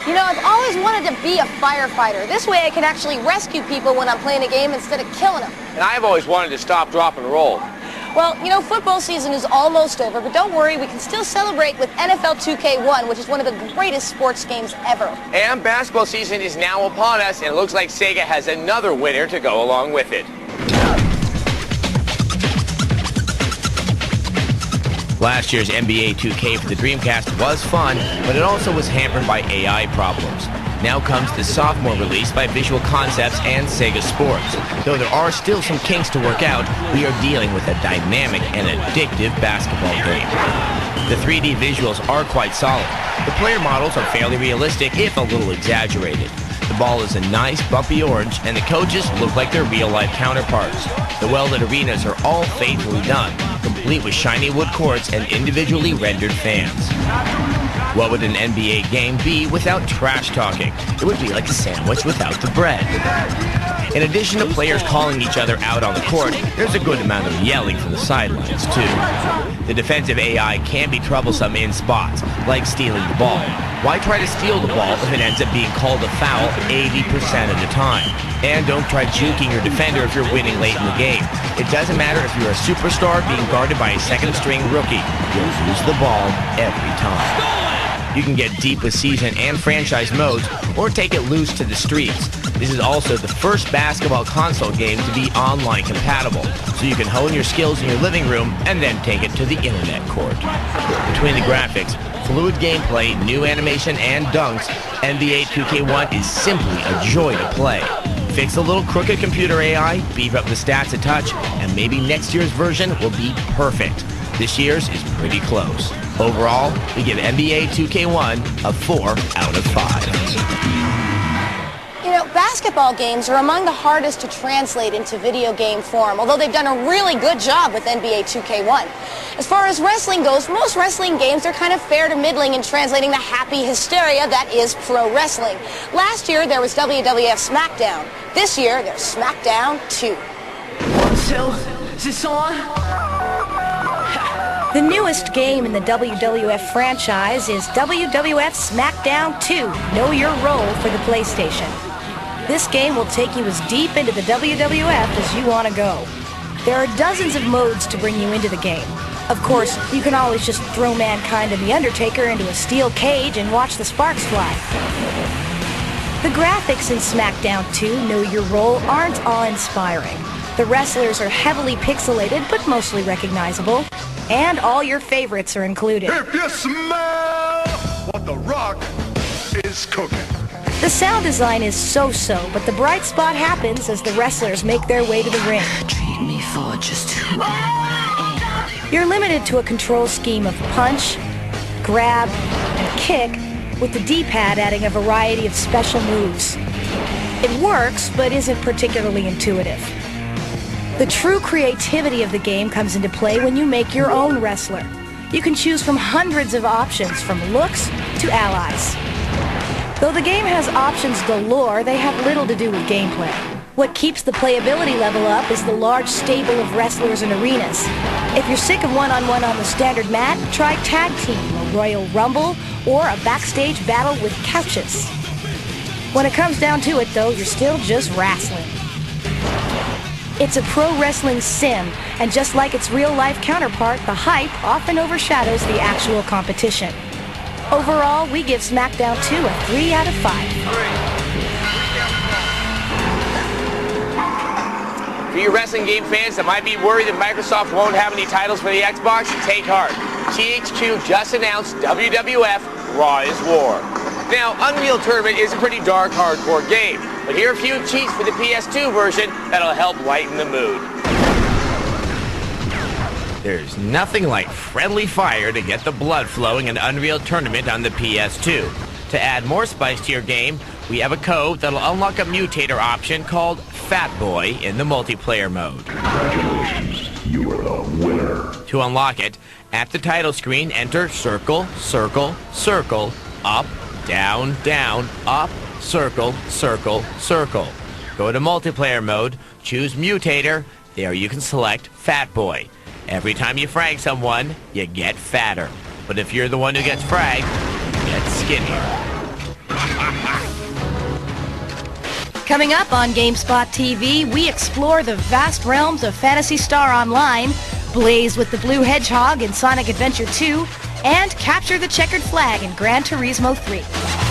You know, I've always wanted to be a firefighter. This way I can actually rescue people when I'm playing a game instead of killing them. And I've always wanted to stop, drop, and roll. Well, you know, football season is almost over, but don't worry, we can still celebrate with NFL 2K1, which is one of the greatest sports games ever. And basketball season is now upon us, and it looks like Sega has another winner to go along with it. Last year's NBA 2K for the Dreamcast was fun, but it also was hampered by AI problems. Now comes the sophomore release by Visual Concepts and Sega Sports. Though there are still some kinks to work out, we are dealing with a dynamic and addictive basketball game. The 3D visuals are quite solid. The player models are fairly realistic, if a little exaggerated. The ball is a nice bumpy orange, and the coaches look like their real-life counterparts. The well-lit arenas are all faithfully done, complete with shiny wood courts and individually rendered fans. What would an NBA game be without trash talking? It would be like a sandwich without the bread. In addition to players calling each other out on the court, there's a good amount of yelling from the sidelines, too. The defensive AI can be troublesome in spots, like stealing the ball. Why try to steal the ball if it ends up being called a foul 80% of the time? And don't try juking your defender if you're winning late in the game. It doesn't matter if you're a superstar being guarded by a second-string rookie. You'll lose the ball every time. You can get deep with season and franchise modes, or take it loose to the streets. This is also the first basketball console game to be online compatible, so you can hone your skills in your living room and then take it to the internet court. Between the graphics, fluid gameplay, new animation, and dunks, NBA 2K1 is simply a joy to play. Fix a little crooked computer AI, beef up the stats a touch, and maybe next year's version will be perfect. This year's is pretty close. Overall, we give NBA 2K1 a 4 out of 5. You know, basketball games are among the hardest to translate into video game form, although they've done a really good job with NBA 2K1. As far as wrestling goes, most wrestling games are kind of fair to middling in translating the happy hysteria that is pro wrestling. Last year, there was WWF SmackDown. This year, there's SmackDown 2. 1, 2, is this on? The newest game in the WWF franchise is WWF SmackDown 2, Know Your Role for the PlayStation. This game will take you as deep into the WWF as you want to go. There are dozens of modes to bring you into the game. Of course, you can always just throw Mankind and The Undertaker into a steel cage and watch the sparks fly. The graphics in SmackDown 2, Know Your Role, aren't awe-inspiring. The wrestlers are heavily pixelated, but mostly recognizable. And all your favorites are included. If you smell what the Rock is cooking. The sound design is so-so, but the bright spot happens as the wrestlers make their way to the ring. Treat me for just who I am. You're limited to a control scheme of punch, grab, and kick, with the D-pad adding a variety of special moves. It works, but isn't particularly intuitive. The true creativity of the game comes into play when you make your own wrestler. You can choose from hundreds of options, from looks to allies. Though the game has options galore, they have little to do with gameplay. What keeps the playability level up is the large stable of wrestlers and arenas. If you're sick of one-on-one on the standard mat, try Tag Team, a Royal Rumble, or a backstage battle with couches. When it comes down to it, though, you're still just wrestling. It's a pro wrestling sim, and just like its real-life counterpart, the hype often overshadows the actual competition. Overall, we give SmackDown 2 a 3 out of 5. For you wrestling game fans that might be worried that Microsoft won't have any titles for the Xbox, take heart. THQ just announced WWF Raw is War. Now, Unreal Tournament is a pretty dark, hardcore game, but here are a few cheats for the PS2 version that'll help lighten the mood. There's nothing like friendly fire to get the blood flowing in Unreal Tournament on the PS2. To add more spice to your game, we have a code that'll unlock a mutator option called Fat Boy in the multiplayer mode. Congratulations, you are the winner. To unlock it, at the title screen, enter circle, circle, circle, up, down, down, up, circle, circle, circle. Go to multiplayer mode, choose mutator, there you can select Fat Boy. Every time you frag someone, you get fatter. But if you're the one who gets fragged, you get skinnier. Coming up on Gamespot TV, we explore the vast realms of Phantasy Star Online, blaze with the Blue Hedgehog in Sonic Adventure 2, and capture the checkered flag in Gran Turismo 3.